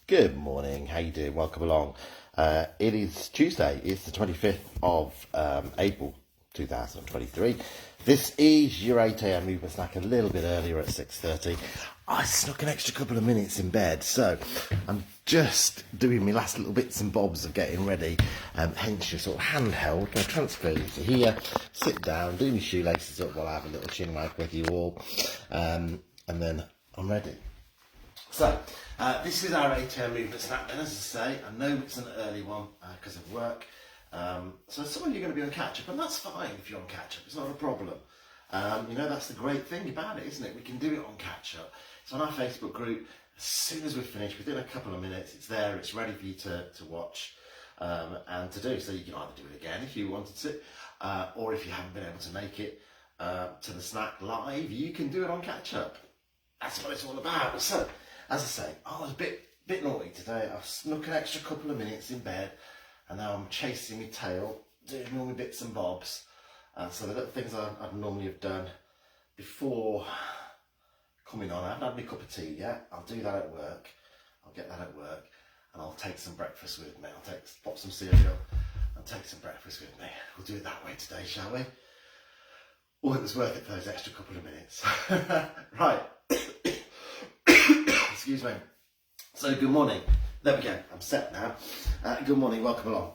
Good morning, how you doing? Welcome along. It is Tuesday, it's the 25th of April 2023. This is your 8am movement snack, a little bit earlier at 6:30. I snuck an extra couple of minutes in bed, so I'm just doing my last little bits and bobs of getting ready, hence your sort of handheld. I'll transfer you to here, sit down, do my shoelaces up while I have a little chin wag with you all, and then I'm ready. So, this is our 8am movement snack, and as I say, I know it's an early one because of work, so some of you are going to be on catch-up, and that's fine if you're on catch-up, it's not a problem. You know, that's the great thing about it, isn't it? We can do it on catch-up. It's on our Facebook group. As soon as we're finished, within a couple of minutes, it's there, it's ready for you to watch and to do. So you can either do it again if you wanted to, or if you haven't been able to make it to the snack live, you can do it on catch-up. That's what it's all about. So, as I say, I was a bit naughty today. I've snuck an extra couple of minutes in bed, and now I'm chasing my tail, doing all my bits and bobs. So the little things I'd normally have done before coming on. I haven't had my cup of tea yet. I'll do that at work. I'll get that at work, and I'll take some breakfast with me. I'll pop some cereal and take some breakfast with me. We'll do it that way today, shall we? Oh, it was worth it for those extra couple of minutes. Right. Excuse me. So good morning. There we go. I'm set now. Good morning. Welcome along.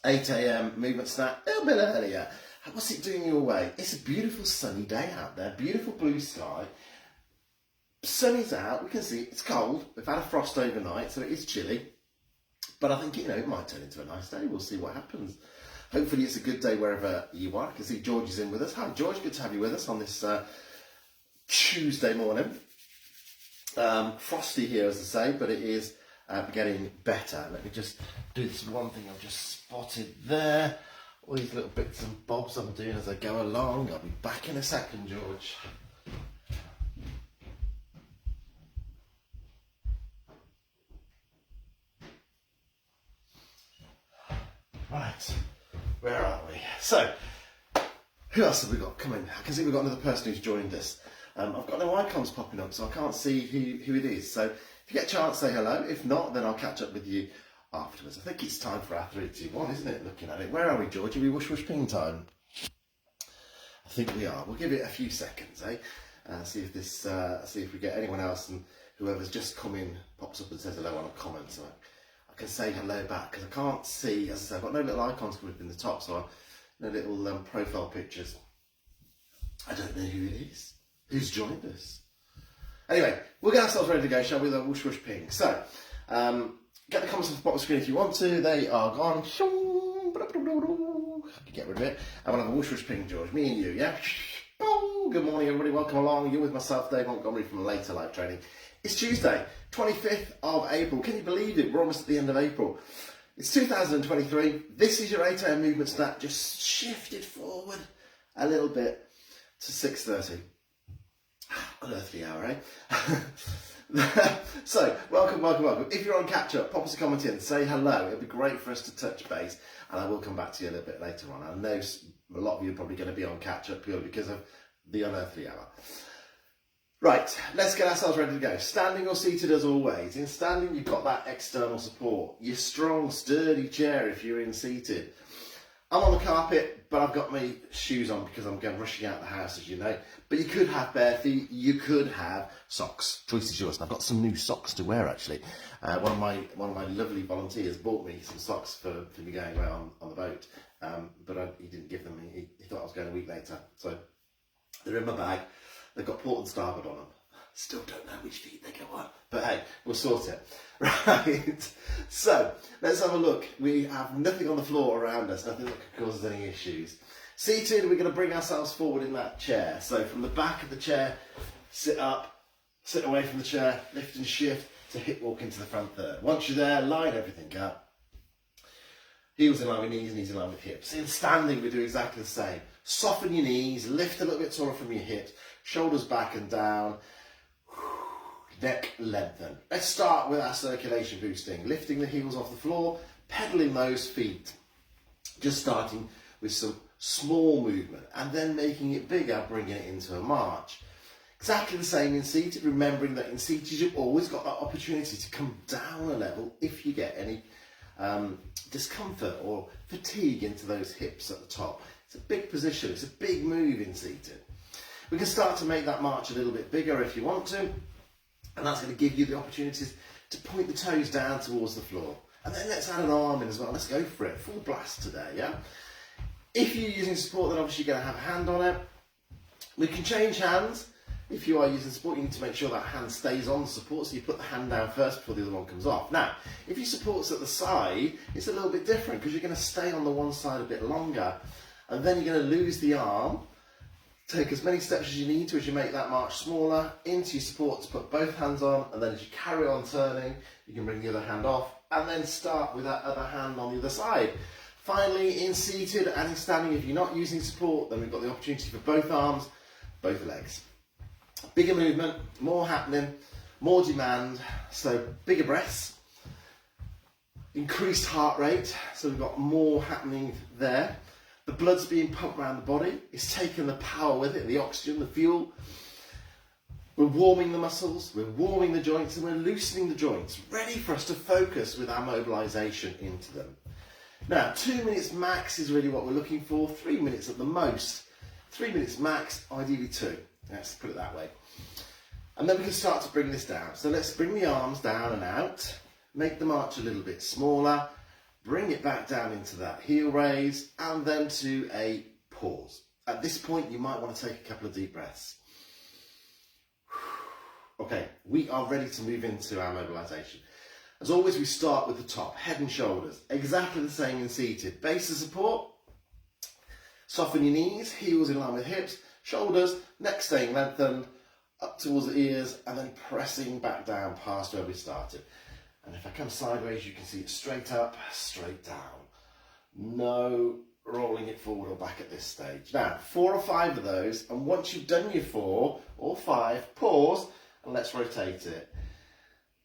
8am movement snack. A little bit earlier. What's it doing your way? It's a beautiful sunny day out there. Beautiful blue sky. Sunny's out. We can see it's cold. We've had a frost overnight, so it is chilly. But I think, it might turn into a nice day. We'll see what happens. Hopefully it's a good day wherever you are. I can see George is in with us. Hi, George. Good to have you with us on this Tuesday morning. Frosty here, as I say, but it is getting better. Let me just do this one thing I've just spotted there. All these little bits and bobs I'm doing as I go along. I'll be back in a second, George. Right, where are we? So, who else have we got coming? I can see we've got another person who's joined us. I've got no icons popping up, so I can't see who it is. So if you get a chance, say hello. If not, then I'll catch up with you afterwards. I think it's time for our 3, 2, 1, isn't it? Looking at it. Where are we, George? Are we whoosh whoosh ping time? I think we are. We'll give it a few seconds, eh? See if we get anyone else, and whoever's just come in pops up and says hello on a comment, so I can say hello back, because I can't see, as I said, I've got no little icons coming up in the top, so no little profile pictures. I don't know who it is. Who's joined us? Anyway, we'll get ourselves ready to go, shall we? The whoosh whoosh ping. So, get the comments off the bottom of the screen if you want to. They are gone. Get rid of it. I want to have a whoosh whoosh ping, George. Me and you, yeah? Good morning, everybody. Welcome along. You're with myself, Dave Montgomery from Later Life Training. It's Tuesday, 25th of April. Can you believe it? We're almost at the end of April. It's 2023. This is your 8am movement snack. Just shifted forward a little bit to 6:30. Unearthly hour, eh? So, welcome. If you're on catch-up, pop us a comment in, say hello. It'll be great for us to touch base, and I will come back to you a little bit later on. I know a lot of you are probably going to be on catch-up purely because of the unearthly hour. Right, let's get ourselves ready to go. Standing or seated as always. In standing, you've got that external support. Your strong, sturdy chair if you're in seated. I'm on the carpet, but I've got my shoes on because I'm rushing out the house, as you know. But you could have bare feet, you could have socks. Choice is yours. And I've got some new socks to wear, actually. One of my lovely volunteers bought me some socks for me going away on the boat. But he didn't give them. He thought I was going a week later. So they're in my bag. They've got port and starboard on them. Still don't know which feet they go on. But hey, we'll sort it. Right. So, let's have a look. We have nothing on the floor around us. Nothing that could cause us any issues. Seated, we're going to bring ourselves forward in that chair. So, from the back of the chair, sit up, sit away from the chair, lift and shift to hip walk into the front third. Once you're there, line everything up. Heels in line with knees, knees in line with hips. In standing, we do exactly the same. Soften your knees, lift a little bit taller from your hips, shoulders back and down. Neck lengthen. Let's start with our circulation boosting. Lifting the heels off the floor, pedaling those feet. Just starting with some small movement and then making it bigger, bringing it into a march. Exactly the same in seated, remembering that in seated you've always got that opportunity to come down a level if you get any discomfort or fatigue into those hips at the top. It's a big position, it's a big move in seated. We can start to make that march a little bit bigger if you want to, and that's going to give you the opportunities to point the toes down towards the floor. And then let's add an arm in as well. Let's go for it. Full blast today, yeah? If you're using support, then obviously you're going to have a hand on it. We can change hands. If you are using support, you need to make sure that hand stays on the support, so you put the hand down first before the other one comes off. Now, if your support's at the side, it's a little bit different because you're going to stay on the one side a bit longer, and then you're going to lose the arm. Take as many steps as you need to as you make that march smaller, into your support to put both hands on, and then as you carry on turning, you can bring the other hand off, and then start with that other hand on the other side. Finally, in seated and in standing, if you're not using support, then we've got the opportunity for both arms, both legs. Bigger movement, more happening, more demand, so bigger breaths, increased heart rate, so we've got more happening there. The blood's being pumped around the body, it's taking the power with it, the oxygen, the fuel. We're warming the muscles, we're warming the joints, and we're loosening the joints, ready for us to focus with our mobilisation into them. Now, 2 minutes max is really what we're looking for, 3 minutes at the most. 3 minutes max, ideally 2. Let's put it that way. And then we can start to bring this down. So let's bring the arms down and out, make the march a little bit smaller, bring it back down into that heel raise, and then to a pause. At this point, you might want to take a couple of deep breaths. Okay, we are ready to move into our mobilisation. As always, we start with the top, head and shoulders. Exactly the same in seated. Base of support, soften your knees, heels in line with hips, shoulders, neck staying lengthened, up towards the ears, and then pressing back down past where we started. And if I come sideways, you can see it straight up, straight down. No rolling it forward or back at this stage. Now, 4 or 5 of those, and once you've done your 4 or 5, pause, and let's rotate it.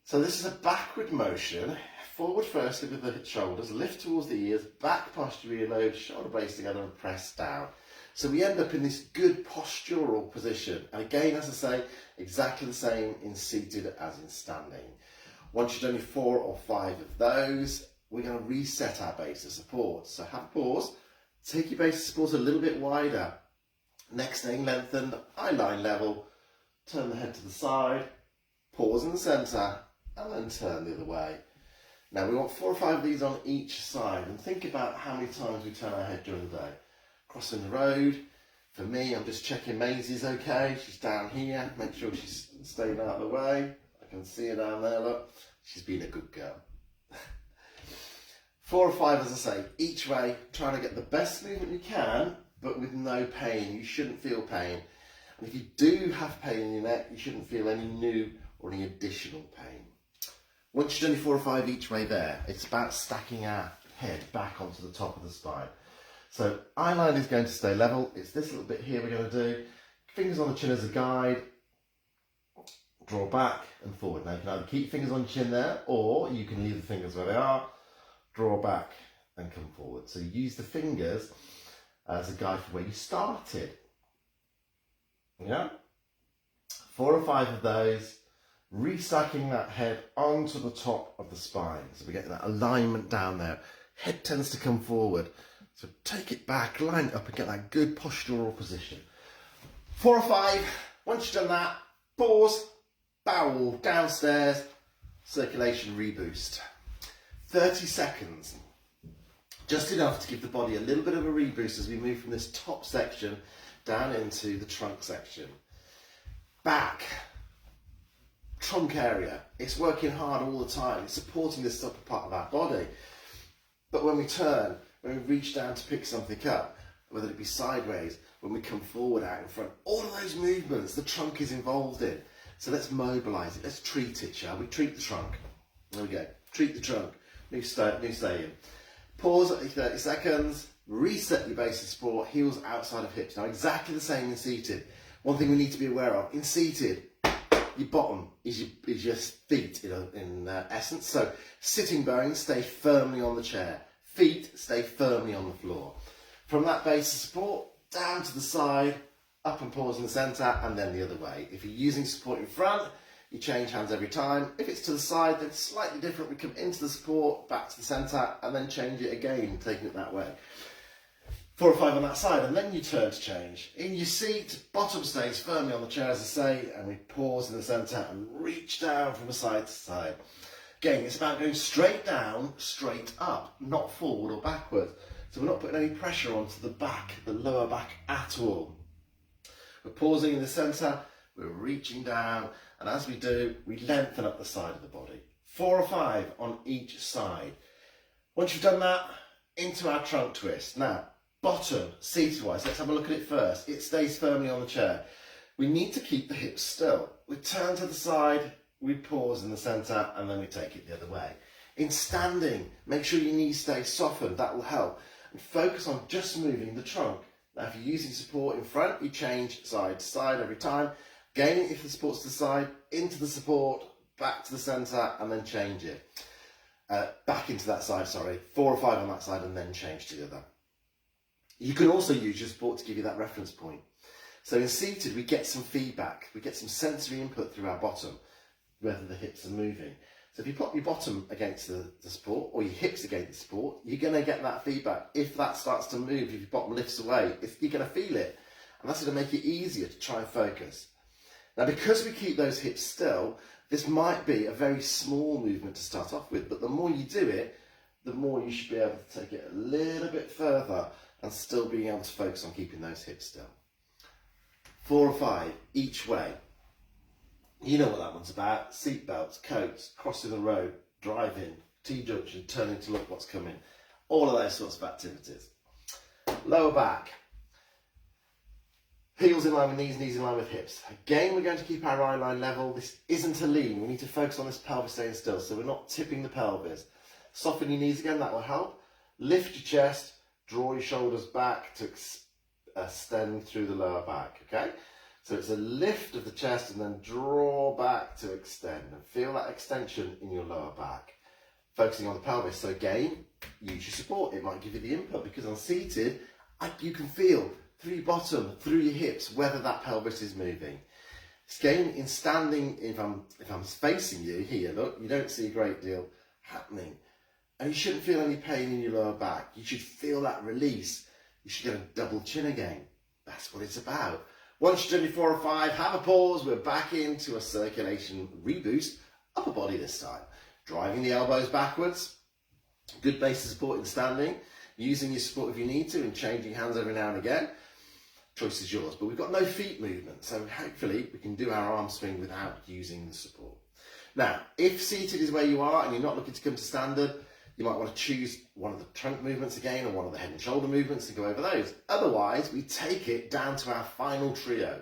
So this is a backward motion, forward firstly with the shoulders, lift towards the ears, back posture, reload, shoulder blades together and press down. So we end up in this good postural position. And again, as I say, exactly the same in seated as in standing. Once you've done your 4 or 5 of those, we're going to reset our base of support. So have a pause, take your base of support a little bit wider, neck staying lengthened, eye line level, turn the head to the side, pause in the centre, and then turn the other way. Now we want 4 or 5 of these on each side, and think about how many times we turn our head during the day. Crossing the road, for me, I'm just checking Maisie's okay, she's down here, make sure she's staying out of the way. I can see her down there, look, she's been a good girl. 4 or 5, as I say, each way, trying to get the best movement you can, but with no pain. You shouldn't feel pain. And if you do have pain in your neck, you shouldn't feel any new or any additional pain. Once you've done your 4 or 5 each way there, it's about stacking our head back onto the top of the spine. So eye line is going to stay level. It's this little bit here we're going to do. Fingers on the chin as a guide. Draw back and forward. Now you can either keep fingers on your chin there, or you can leave the fingers where they are. Draw back and come forward. So use the fingers as a guide for where you started. Yeah? 4 or 5 of those. Restacking that head onto the top of the spine. So we get that alignment down there. Head tends to come forward. So take it back, line it up and get that good postural position. 4 or 5, once you've done that, pause, bow, downstairs, circulation reboost. 30 seconds, just enough to give the body a little bit of a reboost as we move from this top section down into the trunk section. Back, trunk area, it's working hard all the time, it's supporting this upper part of our body. But when we turn, when we reach down to pick something up, whether it be sideways, when we come forward, out in front, all of those movements the trunk is involved in. So let's mobilise it, let's treat it, shall we? Treat the trunk. There we go, treat the trunk. New staying. Pause at 30 seconds, reset your base of support, heels outside of hips. Now exactly the same in seated. One thing we need to be aware of, in seated, your bottom is your feet in essence. So sitting bones stay firmly on the chair. Feet stay firmly on the floor. From that base of support, down to the side, up and pause in the centre, and then the other way. If you're using support in front, you change hands every time. If it's to the side, then it's slightly different. We come into the support, back to the centre, and then change it again, taking it that way. 4 or 5 on that side, and then you turn to change. In your seat, bottom stays firmly on the chair, as I say, and we pause in the centre and reach down from side to side. Again, it's about going straight down, straight up, not forward or backward. So we're not putting any pressure onto the back, the lower back at all. We're pausing in the centre, we're reaching down, and as we do, we lengthen up the side of the body. 4 or 5 on each side. Once you've done that, into our trunk twist. Now, bottom, seated-wise, let's have a look at it first. It stays firmly on the chair. We need to keep the hips still. We turn to the side, we pause in the centre, and then we take it the other way. In standing, make sure your knees stay softened, that will help. And focus on just moving the trunk. Now, if you're using support in front, you change side to side every time. Again, if the support's to the side, into the support, back to the centre, and then change it. Back into that side, 4 or 5 on that side, and then change to the other. You can also use your support to give you that reference point. So in seated, we get some feedback. We get some sensory input through our bottom, whether the hips are moving. So if you pop your bottom against the support, or your hips against the support, you're going to get that feedback. If that starts to move, if your bottom lifts away, you're going to feel it. And that's going to make it easier to try and focus. Now, because we keep those hips still, this might be a very small movement to start off with, but the more you do it, the more you should be able to take it a little bit further and still being able to focus on keeping those hips still. 4 or 5 each way. You know what that one's about. Seat belts, coats, crossing the road, driving, T-junction, turning to look what's coming. All of those sorts of activities. Lower back. Heels in line with knees, knees in line with hips. Again, we're going to keep our eye line level. This isn't a lean. We need to focus on this pelvis staying still, so we're not tipping the pelvis. Soften your knees again, that will help. Lift your chest, draw your shoulders back to extend through the lower back, okay? So it's a lift of the chest and then draw back to extend. And feel that extension in your lower back. Focusing on the pelvis. So again, use your support. It might give you the input because on seated, you can feel through your bottom, through your hips, whether that pelvis is moving. Again, in standing, if I'm facing you here, look, you don't see a great deal happening. And you shouldn't feel any pain in your lower back. You should feel that release. You should get a double chin again. That's what it's about. Once you've done your 4 or 5, have a pause. We're back into a circulation reboost. Upper body this time. Driving the elbows backwards. Good base of support in standing. Using your support if you need to and changing hands every now and again. Choice is yours. But we've got no feet movement. So hopefully we can do our arm swing without using the support. Now, if seated is where you are and you're not looking to come to standard, you might want to choose one of the trunk movements again or one of the head and shoulder movements and go over those. Otherwise, we take it down to our final trio.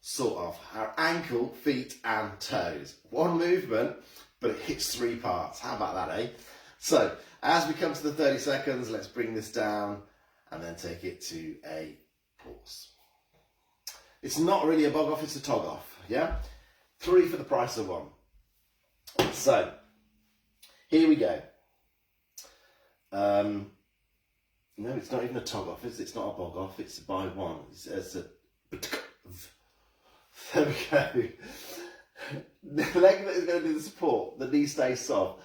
Sort of. Our ankle, feet and toes. One movement, but it hits 3 parts. How about that, eh? So, as we come to the 30 seconds, let's bring this down and then take it to a pause. It's not really a bog off, it's a tog off, yeah? 3 for the price of 1. So, here we go. No, it's not even a tog off, it's not a bog off, it's a by 1. It's a... There we go. The leg that is going to do the support, the knee stays soft.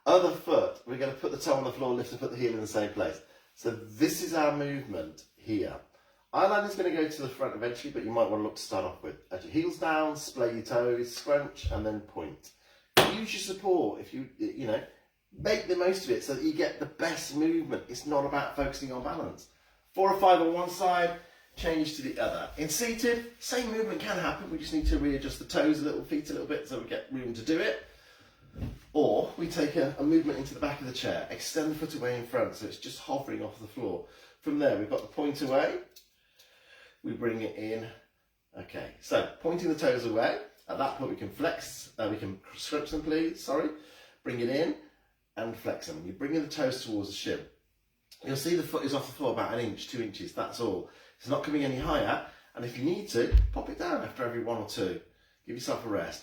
Other foot, we're going to put the toe on the floor, lift and put the heel in the same place. So this is our movement here. Eyeline is going to go to the front eventually, but you might want to look to start off with. As your heels down, splay your toes, scrunch, and then point. Use your support if you know, make the most of it so that you get the best movement. It's not about focusing on balance. 4 or 5 on one side, change to the other. In seated, same movement can happen. We just need to readjust the toes a little, feet a little bit so we get room to do it. Or we take a movement into the back of the chair, extend the foot away in front so it's just hovering off the floor. From there, we've got the point away, we bring it in. Okay, so pointing the toes away, at that point we can flex, we can scrunch them bring it in and flex them. You bring in the toes towards the shin. You'll see the foot is off the floor about 1 inch, 2 inches, that's all. It's not coming any higher, and if you need to, pop it down after every 1 or 2. Give yourself a rest.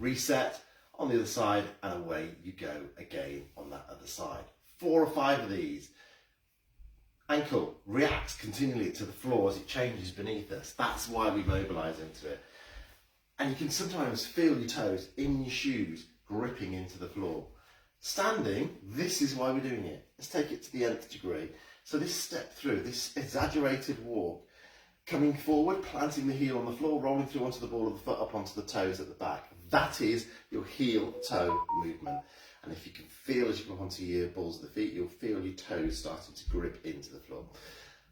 Reset. On the other side, and away you go again on that other side. 4 or 5 of these. Ankle reacts continually to the floor as it changes beneath us. That's why we mobilise into it. And you can sometimes feel your toes in your shoes gripping into the floor. Standing, this is why we're doing it. Let's take it to the nth degree. So this step through, this exaggerated walk, coming forward, planting the heel on the floor, rolling through onto the ball of the foot, up onto the toes at the back. That is your heel-toe movement. And if you can feel as you come onto your balls of the feet, you'll feel your toes starting to grip into the floor.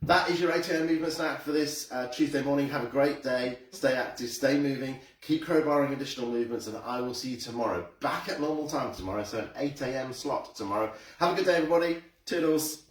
That is your 8 AM movement snack for this Tuesday morning. Have a great day. Stay active, stay moving, keep crowbarring additional movements, and I will see you tomorrow. Back at normal time tomorrow, so an 8 AM slot tomorrow. Have a good day, everybody. Toodles.